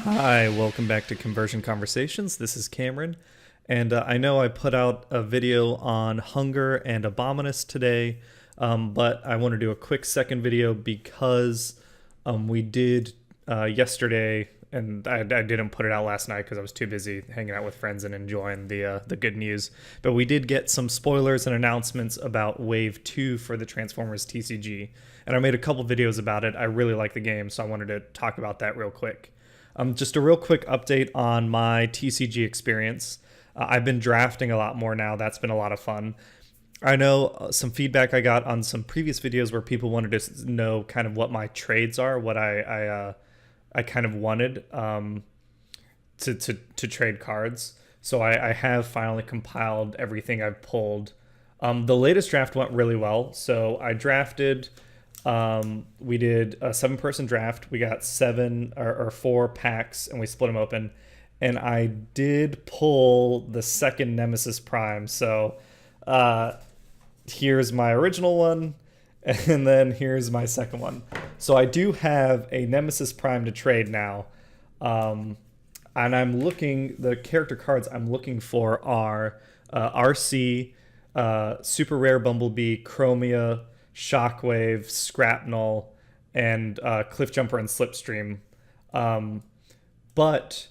Hi, welcome back to Conversion Conversations. This is Cameron, and I know I put out a video on Hunger and Abominus today, but I want to do a quick second video because we did yesterday, and I didn't put it out last night because I was too busy hanging out with friends and enjoying the good news. But we did get some spoilers and announcements about Wave 2 for the Transformers TCG, and I made a couple videos about it. I really like the game, so I wanted to talk about that real quick. Just a real quick update on my TCG experience. I've been drafting a lot more now. That's been a lot of fun. I know some feedback I got on some previous videos where people wanted to know kind of what my trades are, what I kind of wanted to trade cards. So I have finally compiled everything I've pulled. The latest draft went really well. So I drafted. We did a 7-person draft. We got 4 packs and we split them open. And I did pull the second Nemesis Prime. So here's my original one, and then here's my second one. So I do have a Nemesis Prime to trade now. And I'm looking, the character cards I'm looking for are RC, Super Rare Bumblebee, Chromia, Shockwave, Scrapnel, and Cliffjumper and Slipstream. But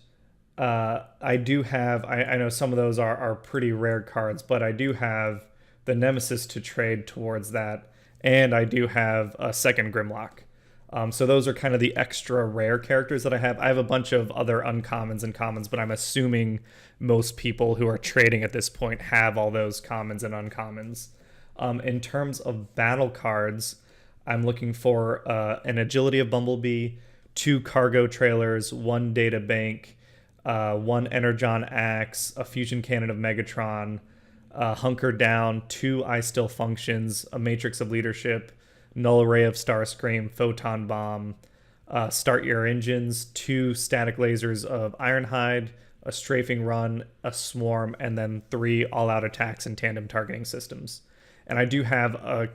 I do have, I know some of those are pretty rare cards, but I do have the Nemesis to trade towards that, and I do have a second Grimlock. So those are kind of the extra rare characters that I have. I have a bunch of other uncommons and commons, but I'm assuming most people who are trading at this point have all those commons and uncommons. In terms of battle cards, I'm looking for an Agility of Bumblebee, 2 Cargo Trailers, 1 Data Bank, 1 Energon Axe, a Fusion Cannon of Megatron, Hunker Down, 2 I Still Functions, a Matrix of Leadership, Null Array of Starscream, Photon Bomb, Start Your Engines, 2 Static Lasers of Ironhide, a Strafing Run, a Swarm, and then 3 All-Out Attacks and Tandem Targeting Systems. And I do have a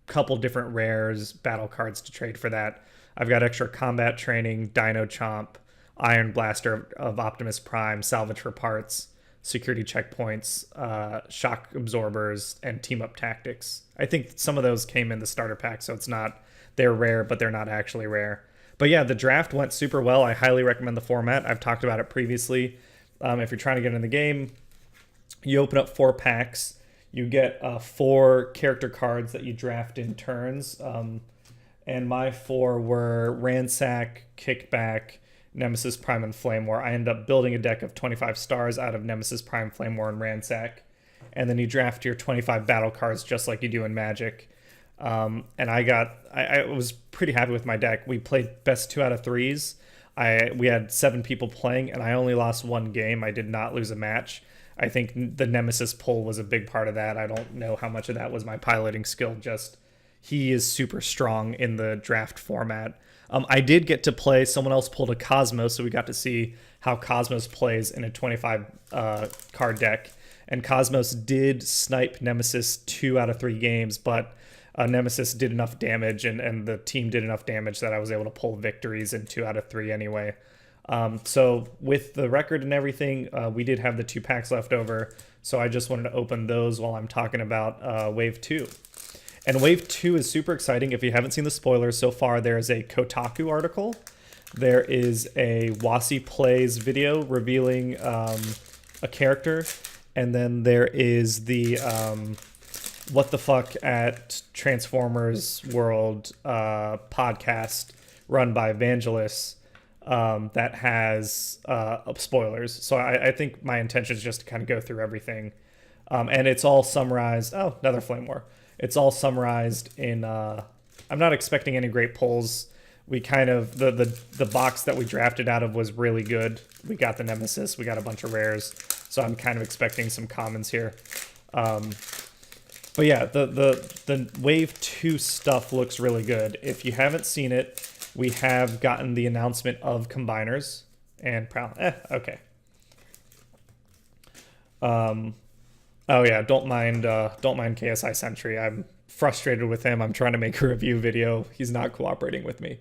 couple different rares, battle cards to trade for that. I've got extra combat training, Dino Chomp, Iron Blaster of Optimus Prime, Salvage for Parts, security checkpoints, shock absorbers, and team up tactics. I think some of those came in the starter pack, so they're rare, but they're not actually rare. But yeah, the draft went super well. I highly recommend the format. I've talked about it previously. If you're trying to get in the game, you open up 4 packs. You get 4 character cards that you draft in turns. And my 4 were Ransack, Kickback, Nemesis Prime, and Flame War. I ended up building a deck of 25 stars out of Nemesis Prime, Flame War, and Ransack. And then you draft your 25 battle cards just like you do in Magic. And I was pretty happy with my deck. We played best 2 out of 3s. We had 7 people playing, and I only lost 1 game. I did not lose a match. I think the Nemesis pull was a big part of that. I don't know how much of that was my piloting skill. Just he is super strong in the draft format. I did get to play. Someone else pulled a Cosmos, so we got to see how Cosmos plays in a 25 card deck. And Cosmos did snipe Nemesis 2 out of 3 games, but Nemesis did enough damage, and the team did enough damage that I was able to pull victories in 2 out of 3 anyway. So with the record and everything, we did have the 2 packs left over, so I just wanted to open those while I'm talking about Wave 2. And Wave 2 is super exciting. If you haven't seen the spoilers so far, there's a Kotaku article. There is a Wasi Plays video revealing a character, and then there is the What the Fuck at Transformers World podcast run by Vangelis. That has spoilers. So I think my intention is just to kind of go through everything. And it's all summarized. Oh, another Flame War. It's all summarized in... I'm not expecting any great pulls. We kind of... The box that we drafted out of was really good. We got the Nemesis. We got a bunch of rares. So I'm kind of expecting some commons here. But yeah, the Wave 2 stuff looks really good. If you haven't seen it... We have gotten the announcement of Combiners and okay. Oh yeah, don't mind KSI Sentry. I'm frustrated with him. I'm trying to make a review video. He's not cooperating with me.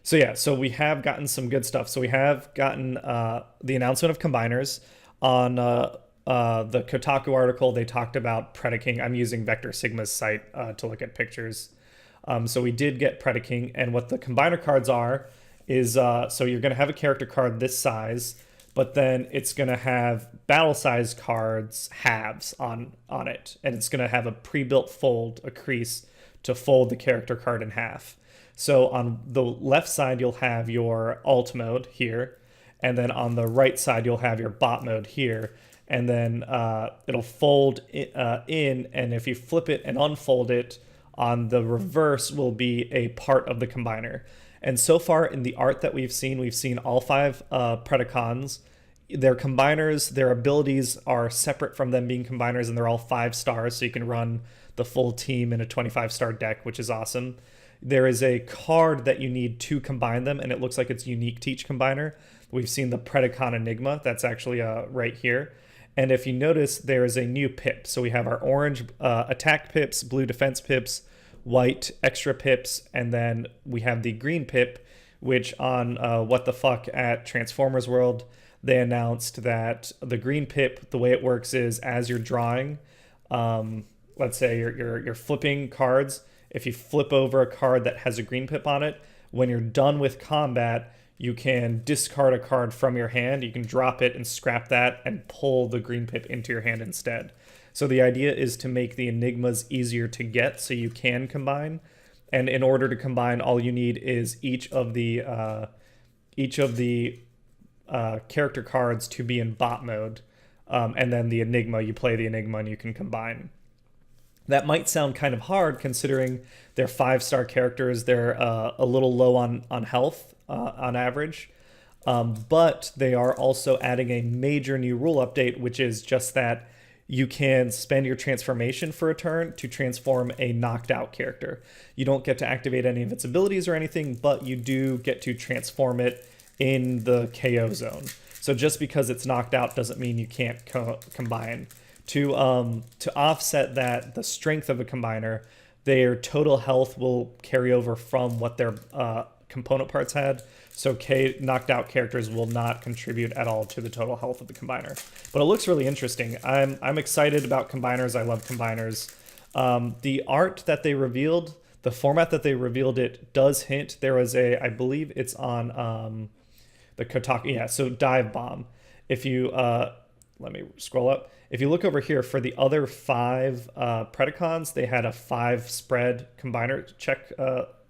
So yeah, so we have gotten some good stuff. So we have gotten the announcement of combiners on the Kotaku article. They talked about Predaking. I'm using Vector Sigma's site to look at pictures. So we did get Predaking, and what the combiner cards are is so you're going to have a character card this size, but then it's going to have battle size cards halves on it, and it's going to have a pre-built fold, a crease to fold the character card in half. So on the left side, you'll have your alt mode here, and then on the right side, you'll have your bot mode here, and then it'll fold in, and if you flip it and unfold it, on the reverse will be a part of the combiner. And so far in the art that we've seen all 5 Predacons. Their combiners, their abilities are separate from them being combiners, and they're all 5 stars, so you can run the full team in a 25-star deck, which is awesome. There is a card that you need to combine them, and it looks like it's unique to each combiner. We've seen the Predacon Enigma. That's actually right here. And if you notice, there is a new pip. So we have our orange attack pips, blue defense pips, white extra pips, and then we have the green pip, which on What the Fuck at Transformers World, they announced that the green pip, the way it works is as you're drawing, let's say you're flipping cards. If you flip over a card that has a green pip on it, when you're done with combat, you can discard a card from your hand. You can drop it and scrap that and pull the green pip into your hand instead. So the idea is to make the Enigmas easier to get so you can combine. And in order to combine, all you need is each of the character cards to be in bot mode. And then the Enigma, you play the Enigma and you can combine. That might sound kind of hard considering they're 5-star characters. They're a little low on health on average. But they are also adding a major new rule update, which is just that you can spend your transformation for a turn to transform a knocked out character. You don't get to activate any of its abilities or anything, but you do get to transform it in the KO zone. So just because it's knocked out doesn't mean you can't combine. To offset that, the strength of a combiner, their total health will carry over from what their component parts had. So knocked out characters will not contribute at all to the total health of the combiner. But it looks really interesting. I'm excited about combiners. I love combiners. The art that they revealed, the format that they revealed it does hint. There was I believe it's on the Kotaku. Yeah, so Dive Bomb. If you, let me scroll up. If you look over here for the other 5 Predacons, they had a 5-spread combiner check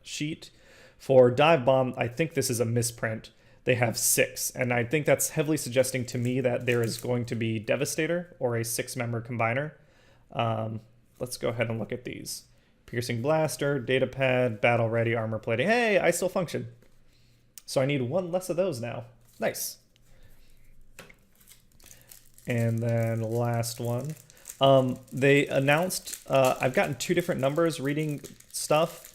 sheet. For Dive Bomb, I think this is a misprint. They have 6, and I think that's heavily suggesting to me that there is going to be Devastator or a 6-member combiner. Let's go ahead and look at these. Piercing Blaster, Datapad, Battle Ready, Armor Plating. Hey, I still function. So I need 1 less of those now. Nice. And then last one. They announced, I've gotten 2 different numbers reading stuff.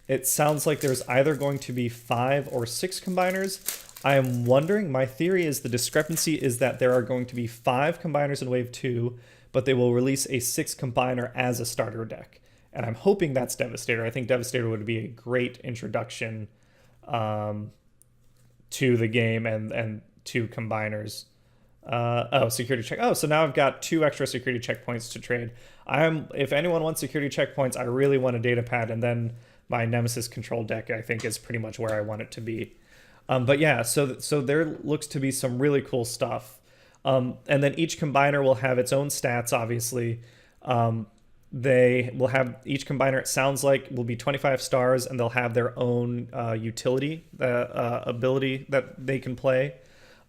It sounds like there's either going to be 5 or 6 combiners. I am wondering, my theory is the discrepancy is that there are going to be 5 combiners in Wave 2, but they will release a 6th combiner as a starter deck. And I'm hoping that's Devastator. I think Devastator would be a great introduction to the game and to combiners. Security check. Oh, so now I've got 2 extra security checkpoints to trade. If anyone wants security checkpoints, I really want a data pad, and then my Nemesis control deck, I think, is pretty much where I want it to be. But yeah, so there looks to be some really cool stuff. And then each combiner will have its own stats, obviously. They will have, each combiner, it sounds like, will be 25 stars, and they'll have their own utility, ability that they can play.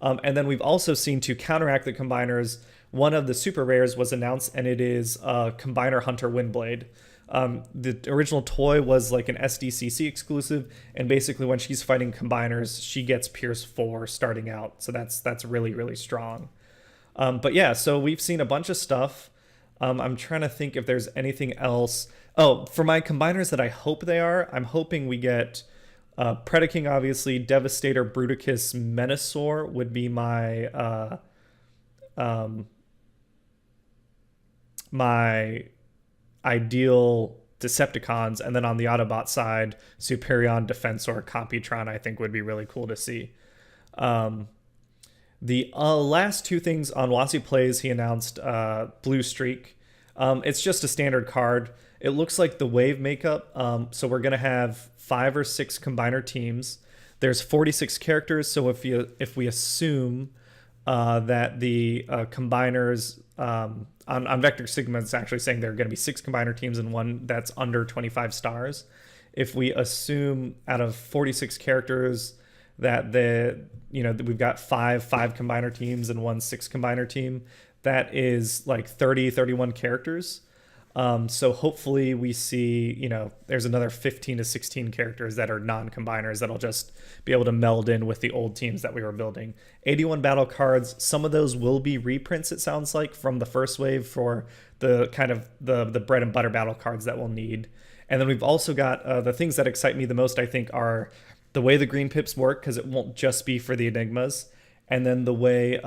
And then we've also seen, to counteract the combiners, one of the super rares was announced, and it is Combiner Hunter Windblade. The original toy was like an SDCC exclusive, and basically when she's fighting combiners, she gets Pierce 4 starting out. So that's really, really strong. But yeah, so we've seen a bunch of stuff. I'm trying to think if there's anything else. Oh, for my combiners that I hope they are, I'm hoping we get Predaking, obviously. Devastator, Bruticus, Menasor would be my my ideal Decepticons, and then on the Autobot side, Superion, Defensor, Computron, I think would be really cool to see. The last two things on Wasi Plays, he announced Blue Streak. It's just a standard card. It looks like the wave makeup. So we're going to have 5 or 6 combiner teams. There's 46 characters, so if we assume that the combiners on Vector Sigma, it's actually saying there are going to be 6 combiner teams and one that's under 25 stars. If we assume out of 46 characters that we've got 5 combiner teams and 1 6 combiner team, that is like 31 characters. So hopefully we see, there's another 15 to 16 characters that are non-combiners that'll just be able to meld in with the old teams that we were building. 81 battle cards. Some of those will be reprints, it sounds like, from the first wave for the kind of the bread and butter battle cards that we'll need. And then we've also got the things that excite me the most, I think, are the way the green pips work, because it won't just be for the Enigmas. And then the way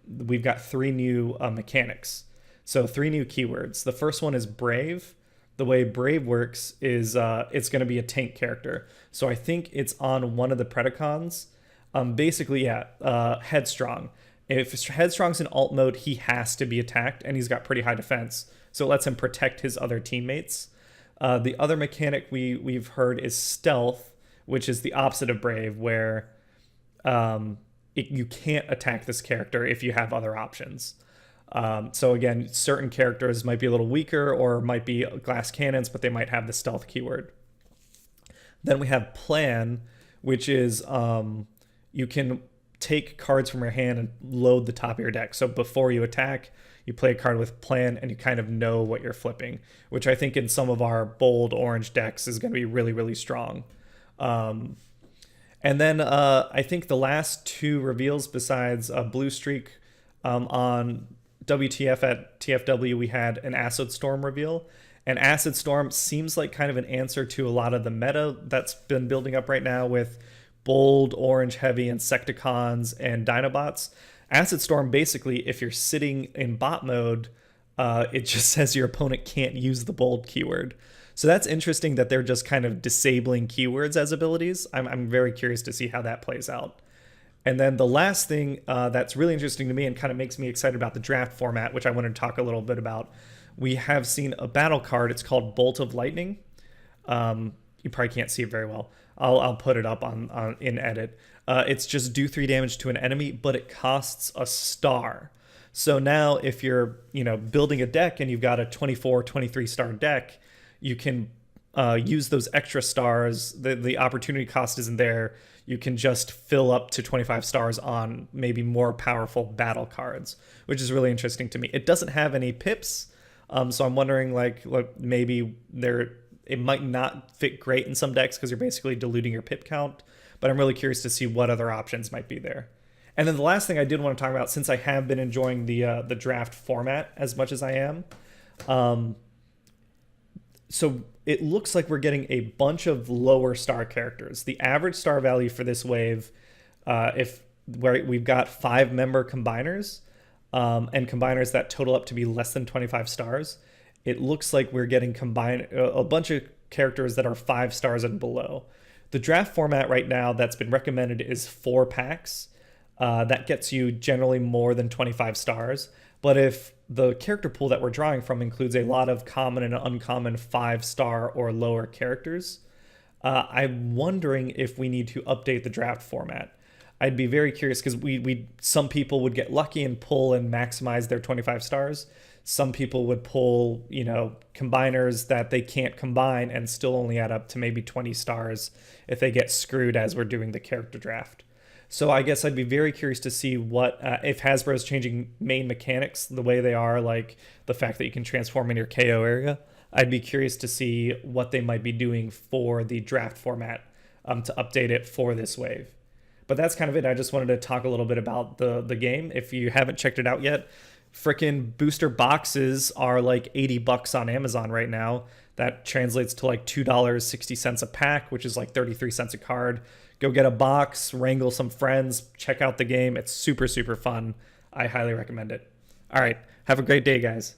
we've got 3 new mechanics. So 3 new keywords. The first one is Brave. The way Brave works is it's going to be a tank character. So I think it's on one of the Predacons. Basically, Headstrong. If Headstrong's in alt mode, he has to be attacked, and he's got pretty high defense. So it lets him protect his other teammates. The other mechanic we've heard is Stealth, which is the opposite of Brave, where you can't attack this character if you have other options. So again, certain characters might be a little weaker or might be glass cannons, but they might have the stealth keyword. Then we have Plan, which is you can take cards from your hand and load the top of your deck. So before you attack, you play a card with Plan and you kind of know what you're flipping, which I think in some of our bold orange decks is going to be really, really strong. And then I think the last 2 reveals besides Blue Streak on WTF at TFW, we had an Acid Storm reveal. And Acid Storm seems like kind of an answer to a lot of the meta that's been building up right now with bold, orange, heavy, Insecticons and Dinobots. Acid Storm, basically, if you're sitting in bot mode, it just says your opponent can't use the bold keyword. So that's interesting that they're just kind of disabling keywords as abilities. I'm very curious to see how that plays out. And then the last thing that's really interesting to me and kind of makes me excited about the draft format, which I wanted to talk a little bit about, we have seen a battle card. It's called Bolt of Lightning. You probably can't see it very well. I'll put it up on in edit. It's just do 3 damage to an enemy, but it costs a star. So now if you're building a deck and you've got a 24, 23 star deck, you can use those extra stars. The opportunity cost isn't there. You can just fill up to 25 stars on maybe more powerful battle cards, which is really interesting to me. It doesn't have any pips, so I'm wondering maybe it might not fit great in some decks because you're basically diluting your pip count, but I'm really curious to see what other options might be there. And then the last thing I did want to talk about, since I have been enjoying the draft format as much as I am, so it looks like we're getting a bunch of lower star characters. The average star value for this wave, where we've got 5-member combiners and combiners that total up to be less than 25 stars, it looks like we're getting a bunch of characters that are 5 stars and below. The draft format right now that's been recommended is 4 packs. That gets you generally more than 25 stars. But if the character pool that we're drawing from includes a lot of common and uncommon 5-star or lower characters, I'm wondering if we need to update the draft format. I'd be very curious because some people would get lucky and pull and maximize their 25 stars. Some people would pull, combiners that they can't combine and still only add up to maybe 20 stars if they get screwed as we're doing the character draft. So I guess I'd be very curious to see what if Hasbro's changing main mechanics the way they are, like the fact that you can transform in your KO area. I'd be curious to see what they might be doing for the draft format to update it for this wave. But that's kind of it. I just wanted to talk a little bit about the game. If you haven't checked it out yet, frickin' booster boxes are like $80 on Amazon right now. That translates to like $2.60 a pack, which is like 33 cents a card. Go get a box, wrangle some friends, check out the game. It's super, super fun. I highly recommend it. All right. Have a great day, guys.